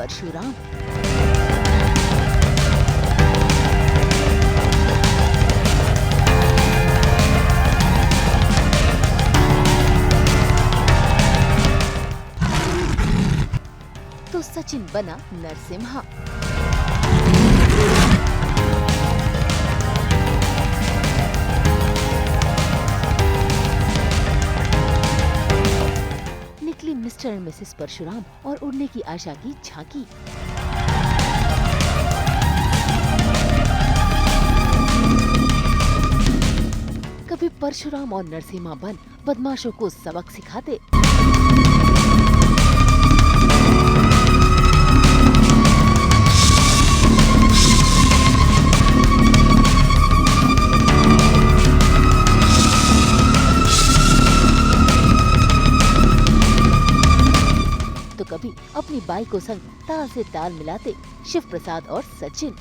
परशुराम। तो सचिन बना नरसिम्हा। निकली मिस्टर एंड मिसेस परशुराम और उड़ने की आशा की झांकी। कभी परशुराम और नरसिम्हा बन बदमाशों को सबक सिखाते, तो कभी अपनी बाई को संग ताल से ताल मिलाते शिव प्रसाद और सचिन।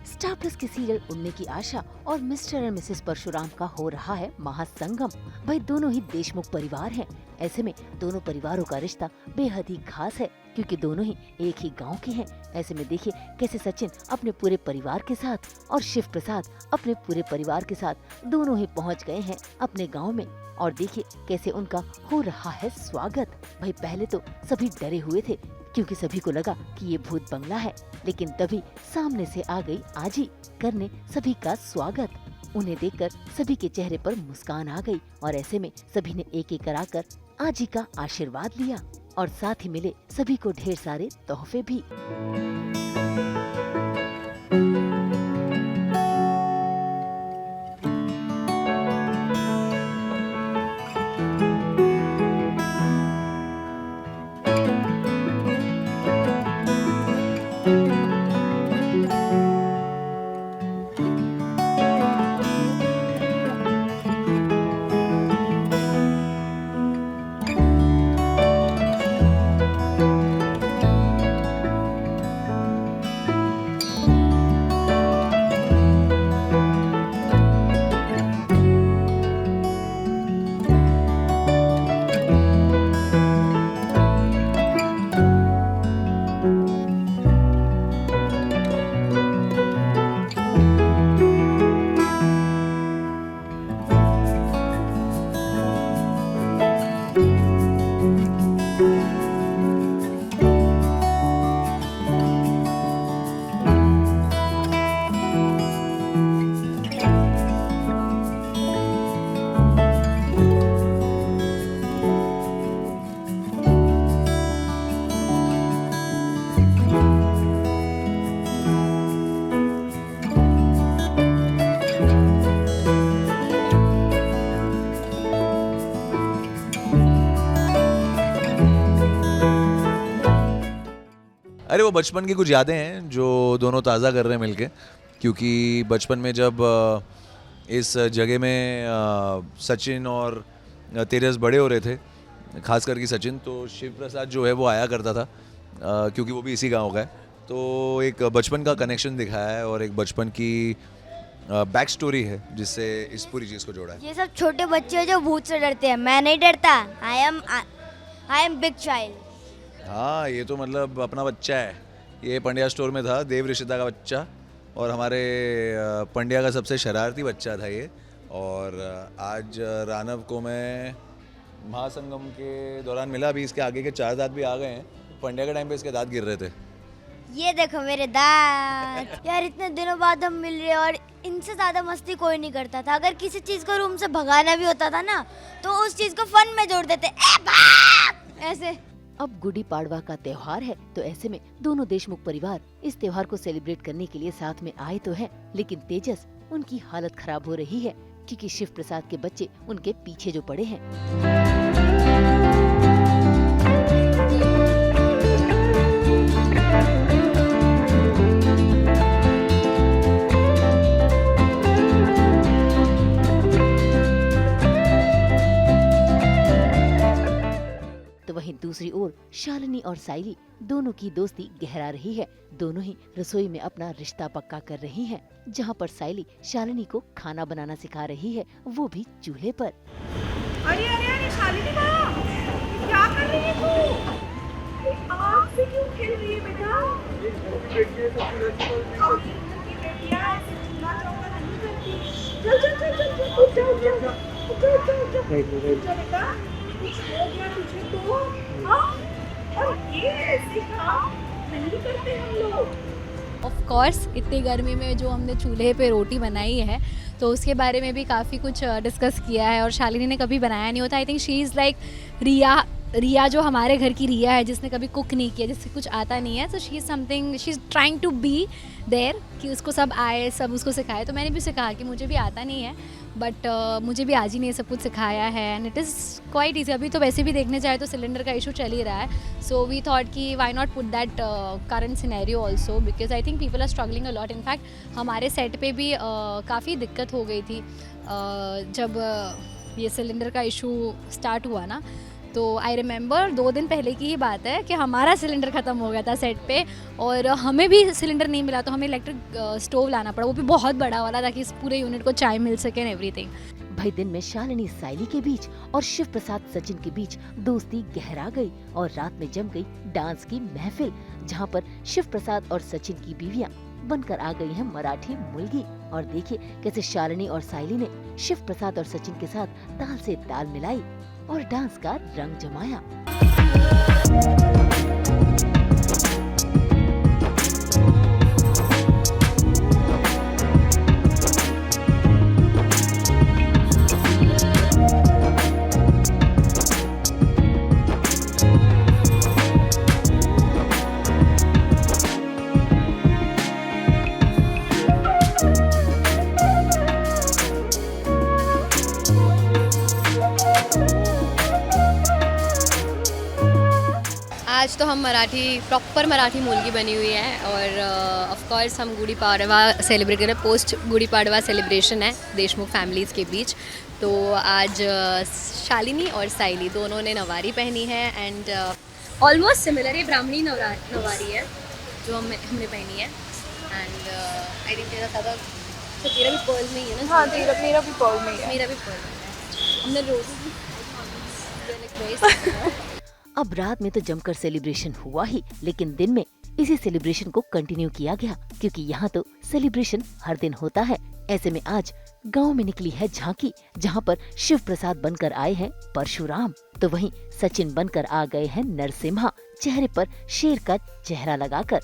स्टार प्लस के सीरियल उड़ने की आशा और मिस्टर एंड मिसेस परशुराम का हो रहा है महासंगम। भाई दोनों ही देशमुख परिवार हैं। ऐसे में दोनों परिवारों का रिश्ता बेहद ही खास है, क्योंकि दोनों ही एक ही गांव के हैं। ऐसे में देखिए कैसे सचिन अपने पूरे परिवार के साथ और शिव प्रसाद अपने पूरे परिवार के साथ दोनों ही पहुंच गए हैं अपने गांव में। और देखिए कैसे उनका हो रहा है स्वागत। भाई पहले तो सभी डरे हुए थे, क्योंकि सभी को लगा कि ये भूत बंगला है, लेकिन तभी सामने से आ गई आजी करने सभी का स्वागत। उन्हें देखकर सभी के चेहरे पर मुस्कान आ गई और ऐसे में सभी ने एक एक कराकर आजी का आशीर्वाद लिया और साथ ही मिले सभी को ढेर सारे तोहफे भी। अरे वो बचपन की कुछ यादें हैं जो दोनों ताज़ा कर रहे हैं मिलके, क्योंकि बचपन में जब इस जगह में सचिन और तेजस बड़े हो रहे थे, खास करके सचिन, तो शिव प्रसाद जो है वो आया करता था, क्योंकि वो भी इसी गांव का है। तो एक बचपन का कनेक्शन दिखाया है और एक बचपन की बैक स्टोरी है जिससे इस पूरी चीज़ को जोड़ा है। ये सब छोटे बच्चे हैं जो भूत से डरते हैं, मैं नहीं डरता। I am big child. हाँ, ये तो मतलब अपना बच्चा है। ये पंड्या स्टोर में था, देव ऋषिता का बच्चा, और हमारे पंड्या का सबसे शरारती बच्चा था ये। और आज रानव को मैं महासंगम के दौरान मिला, अभी इसके आगे के 4 दांत भी आ गए हैं। पंड्या के टाइम पे इसके दांत गिर रहे थे। ये देखो मेरे दांत। यार इतने दिनों बाद हम मिल रहे हैं और इनसे ज़्यादा मस्ती कोई नहीं करता था। अगर किसी चीज़ को रूम से भगाना भी होता था ना, तो उस चीज़ को फन में जोड़ देते, ए भाग! ऐसे। अब गुड़ी पाड़वा का त्योहार है, तो ऐसे में दोनों देशमुख परिवार इस त्योहार को सेलिब्रेट करने के लिए साथ में आए तो हैं, लेकिन तेजस उनकी हालत खराब हो रही है, क्योंकि शिव प्रसाद के बच्चे उनके पीछे जो पड़े हैं। तो वहीं दूसरी ओर शालिनी और साइली दोनों की दोस्ती गहरा रही है। दोनों ही रसोई में अपना रिश्ता पक्का कर रही हैं, जहां पर साइली शालिनी को खाना बनाना सिखा रही है, वो भी चूल्हे पर। अरे अरे अरे शालिनी माँ, क्या कर रही है तू? आग से क्यों खेल रही है बेटा? बेटिया ऐसे चूल्हा चौका नहीं करती। चल चल चल चल चल, उठ जा उठ जा उठ जा उठ जा उठ जा। उठ जा बेटा, कुछ हो गया तुझे तो? हाँ? और ये ऐसे काम नहीं करते हम लोग। ऑफ कोर्स इतनी गर्मी में जो हमने चूल्हे पे रोटी बनाई है तो उसके बारे में भी काफ़ी कुछ डिस्कस किया है और शालिनी ने कभी बनाया नहीं होता। I think she is like Riya जो हमारे घर की रिया है, जिसने कभी कुक नहीं किया, जिससे कुछ आता नहीं है। So she is something, she is trying to be there कि उसको सब आए, सब उसको सिखाए। तो मैंने भी सिखा कि मुझे भी आता नहीं है, बट मुझे भी आज ही नहीं सब कुछ सिखाया है and it is quite easy. अभी तो वैसे भी देखने जाए तो सिलेंडर का इशू चल ही रहा है। सो वी थॉट कि why not put that current scenario also, because I think people are struggling a lot. In fact हमारे सेट पे भी काफ़ी दिक्कत हो गई थी जब ये सिलेंडर का इशू स्टार्ट हुआ ना। तो आई रिमेंबर 2 दिन पहले की ही बात है कि हमारा सिलेंडर ख़त्म हो गया था सेट पे और हमें भी सिलेंडर नहीं मिला, तो हमें इलेक्ट्रिक स्टोव लाना पड़ा, वो भी बहुत बड़ा वाला, ताकि इस पूरे यूनिट को चाय मिल सके एंड एवरीथिंग। भाई दिन में शालिनी साइली के बीच और शिव प्रसाद सचिन के बीच दोस्ती गहरा गई और रात में जम गई डांस की महफिल, जहां पर शिव प्रसाद और सचिन की बीवियां बनकर आ गई हैं मराठी मुलगी। और देखिए कैसे शालिनी और साइली ने शिव प्रसाद और सचिन के साथ ताल से ताल मिलाई और डांस का रंग जमाया। आज तो हम प्रॉपर मराठी मूलगी बनी हुई है और ऑफ कोर्स हम गुड़ी पाड़वा सेलिब्रेट कर रहे हैं। पोस्ट गुड़ी पाड़वा सेलिब्रेशन है देशमुख फैमिलीज़ के बीच। तो आज शालिनी और साइली दोनों ने नवारी पहनी है एंड ऑलमोस्ट सिमिलर ही ब्राह्मणी नवारी है जो हमने पहनी है एंड आई थिंक तेरा ज़्यादा तो तेरा भी पर्ल में ही है ना? हाँ मेरा भी पर्ल में है। मेरा भी पर्ल में है। हमने रोज़ अब रात में तो जमकर सेलिब्रेशन हुआ ही, लेकिन दिन में इसी सेलिब्रेशन को कंटिन्यू किया गया, क्योंकि यहाँ तो सेलिब्रेशन हर दिन होता है। ऐसे में आज गांव में निकली है झांकी, जहाँ पर शिव प्रसाद बनकर आए हैं परशुराम, तो वहीं सचिन बनकर आ गए हैं नरसिम्हा, चेहरे पर शेर का चेहरा लगाकर।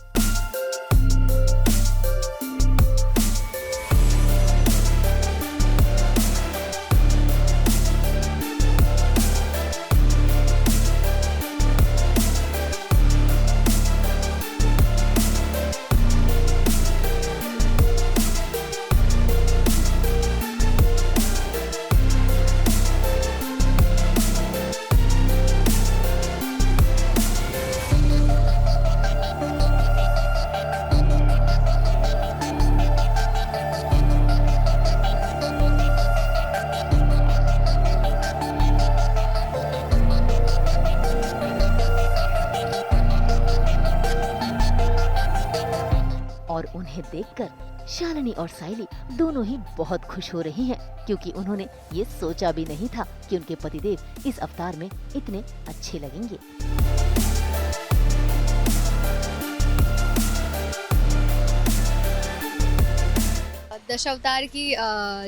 और उन्हें देखकर शालिनी और साइली दोनों ही बहुत खुश हो रही हैं, क्योंकि उन्होंने ये सोचा भी नहीं था कि उनके पतिदेव इस अवतार में इतने अच्छे लगेंगे। दशावतार की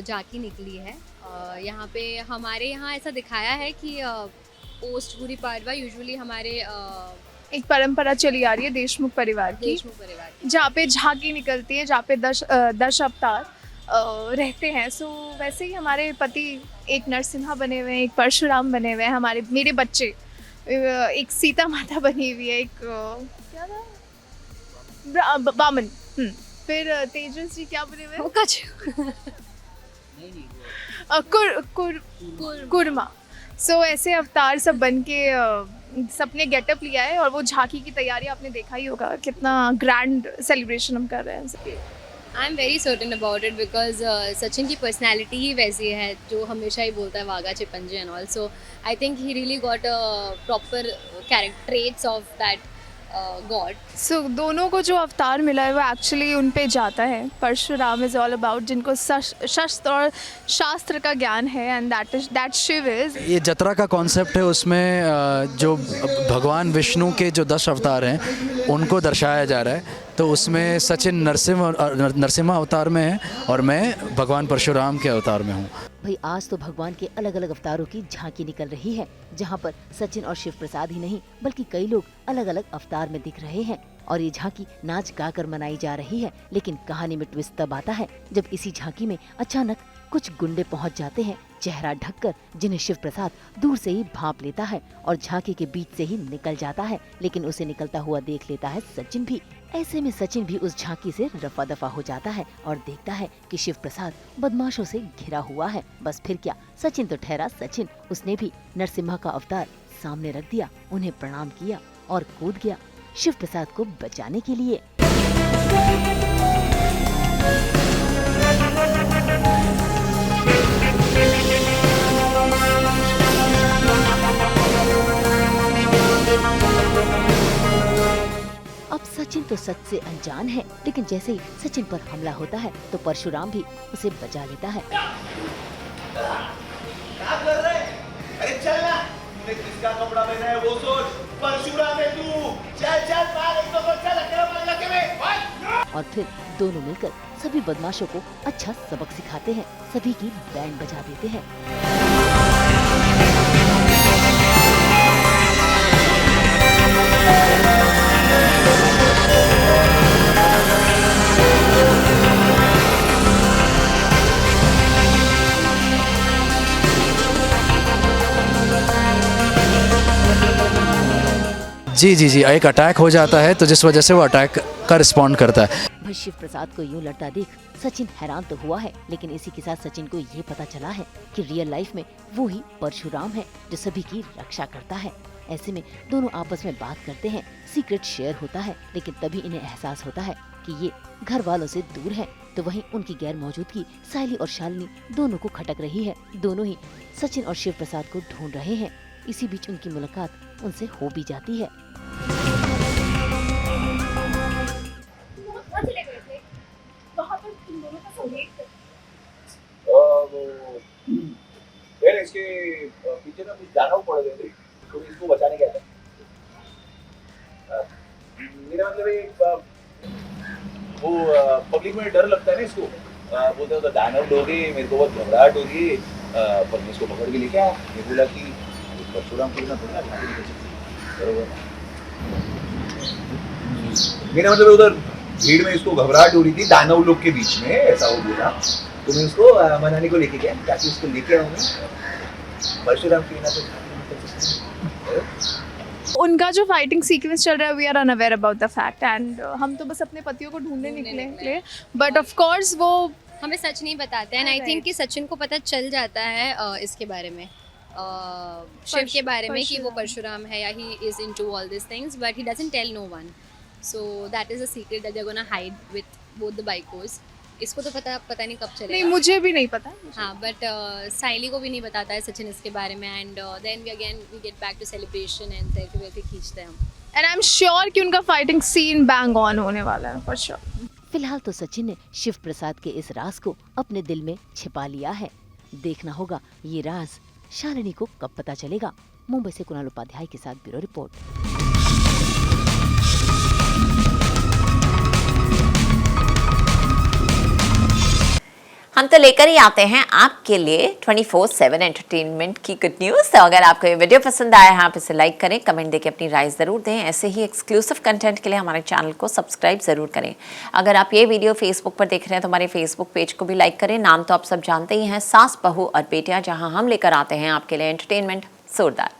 झांकी निकली है। यहाँ पे हमारे यहाँ ऐसा दिखाया है कि पोस्ट गुड़ी पाड़वा यूजुअली हमारे एक परंपरा चली आ रही है देशमुख परिवार की, जहाँ पे झांकी निकलती है, जहाँ पे 10 अवतार रहते हैं। सो वैसे ही हमारे पति एक नरसिम्हा बने हुए हैं, एक परशुराम बने हुए हैं, मेरे बच्चे एक सीता माता बनी हुई है, एक क्या था बामन, फिर तेजस जी क्या बने हुए हैं, कुरमा। सो ऐसे अवतार सब बन के सबने गेटअप लिया है और वो झांकी की तैयारी आपने देखा ही होगा, कितना ग्रैंड सेलिब्रेशन हम कर रहे हैं। I am very certain about it because Sachin की पर्सनैलिटी ही वैसी है जो हमेशा ही बोलता है वागा चिपंजे and all, so I think he really got a proper character traits of that god. So दोनों को जो अवतार मिला है वो एक्चुअली उन पे जाता है. परशुराम इज़ ऑल अबाउट जिनको शस्त्र और शास्त्र का ज्ञान है, एंड दैट शिव इज. ये जतरा का कॉन्सेप्ट है, उसमें जो भगवान विष्णु के जो 10 अवतार हैं उनको दर्शाया जा रहा है. तो उसमें सचिन नरसिम्हा अवतार में है और मैं भगवान परशुराम के अवतार में हूँ. भाई आज तो भगवान के अलग अलग अवतारों की झांकी निकल रही है, जहाँ पर सचिन और शिव प्रसाद ही नहीं बल्कि कई लोग अलग अलग अवतार में दिख रहे हैं. और ये झांकी नाच गाकर मनाई जा रही है. लेकिन कहानी में ट्विस्ट तब आता है जब इसी झांकी में अचानक कुछ गुंडे पहुंच जाते हैं चेहरा ढककर, जिन्हें शिव प्रसाद दूर से ही भांप लेता है और झांकी के बीच से ही निकल जाता है. लेकिन उसे निकलता हुआ देख लेता है सचिन भी. ऐसे में सचिन भी उस झांकी से रफा दफा हो जाता है और देखता है कि शिव प्रसाद बदमाशों से घिरा हुआ है. बस फिर क्या, सचिन तो ठहरा सचिन. उसने भी नरसिम्हा का अवतार सामने रख दिया, उन्हें प्रणाम किया और कूद गया शिव प्रसाद को बचाने के लिए. अब सचिन तो सच से अनजान है, लेकिन जैसे ही सचिन पर हमला होता है तो परशुराम भी उसे बचा लेता है. क्या कर रहे हैं? अरे चल ना, तूने किसका कपड़ा पहना है वो सोच. परशुराम है तू. चल चल मार एक तो चल अकेला मार इलाके में. और फिर दोनों मिलकर सभी बदमाशों को अच्छा सबक सिखाते हैं, सभी की बैंड बजा देते हैं. जी, एक अटैक हो जाता है तो जिस वजह से वो अटैक का रिस्पॉन्ड करता है. भाई शिव प्रसाद को यूं लड़ता देख सचिन हैरान तो हुआ है, लेकिन इसी के साथ सचिन को ये पता चला है कि रियल लाइफ में वो ही परशुराम है जो सभी की रक्षा करता है. ऐसे में दोनों आपस में बात करते हैं, सीक्रेट शेयर होता है. लेकिन तभी इन्हें एहसास होता है कि ये घर वालों से दूर है. तो वहीं उनकी गैर मौजूदगी सायली और शालिनी दोनों को खटक रही है. दोनों ही सचिन और शिव प्रसाद को ढूंढ रहे हैं. इसी बीच उनकी मुलाकात उनसे हो भी जाती है. यार इसके पीछे ना कुछ जाना पड़ गया थे, तो इसको बचाने गया था. मेरा मतलब है वो पब्लिक में डर लगता है ना इसको. बोलते होता दानव डोगे, मेरे को बहुत घबराहट हो रही है, पर मैं इसको पकड़ के लेके आया. ये बोला कि परशुराम को ना थोड़ा भागी निकल सकती. बरोबर. मेरा मतलब उधर भीड़ में इसको घबराहट हो रही थी दानव लोग के बीच में, ऐसा हो गया. तो मैं उसको मनाने को लेके गया ताकि उसको लेके आऊँ मैं परशुराम के ना. तो उनका जो फाइटिंग सीक्वेंस चल रहा है, we are unaware about the fact, and हम तो बस अपने पतियों को ढूंढने निकले. बट ऑफ कोर्स वो हमें सच नहीं बताते हैं. आई थिंक कि सचिन को पता चल जाता है इसके बारे में, शिव के बारे में, कि वो परशुराम है या he is into all this things, but he doesn't tell no one. So that is a secret that they are gonna hide with both the बाइकोस. इसको तो पता नहीं कब चलेगा. नहीं, मुझे भी नहीं पता. हाँ, बट साइली को भी नहीं बताता है सचिन इसके बारे में. And then we get back to celebration and celebrate खींचते हैं हम. एंड आई एम श्योर कि उनका फाइटिंग सीन बैंग ऑन होने वाला है फॉर श्योर. फिलहाल तो सचिन ने शिव प्रसाद के इस राज को अपने दिल में छिपा लिया है. देखना होगा ये राज शालिनी को कब पता चलेगा. मुंबई से कुणाल उपाध्याय के साथ ब्यूरो रिपोर्ट. हम तो लेकर ही आते हैं आपके लिए 24/7 एंटरटेनमेंट की गुड न्यूज़. तो अगर आपको ये वीडियो पसंद आया है, आप इसे लाइक करें, कमेंट देके अपनी राय ज़रूर दें. ऐसे ही एक्सक्लूसिव कंटेंट के लिए हमारे चैनल को सब्सक्राइब ज़रूर करें. अगर आप ये वीडियो फेसबुक पर देख रहे हैं तो हमारे फेसबुक पेज को भी लाइक करें. नाम तो आप सब जानते ही हैं, सास बहू और बेटियां, जहाँ हम लेकर आते हैं आपके लिए एंटरटेनमेंट जोरदार.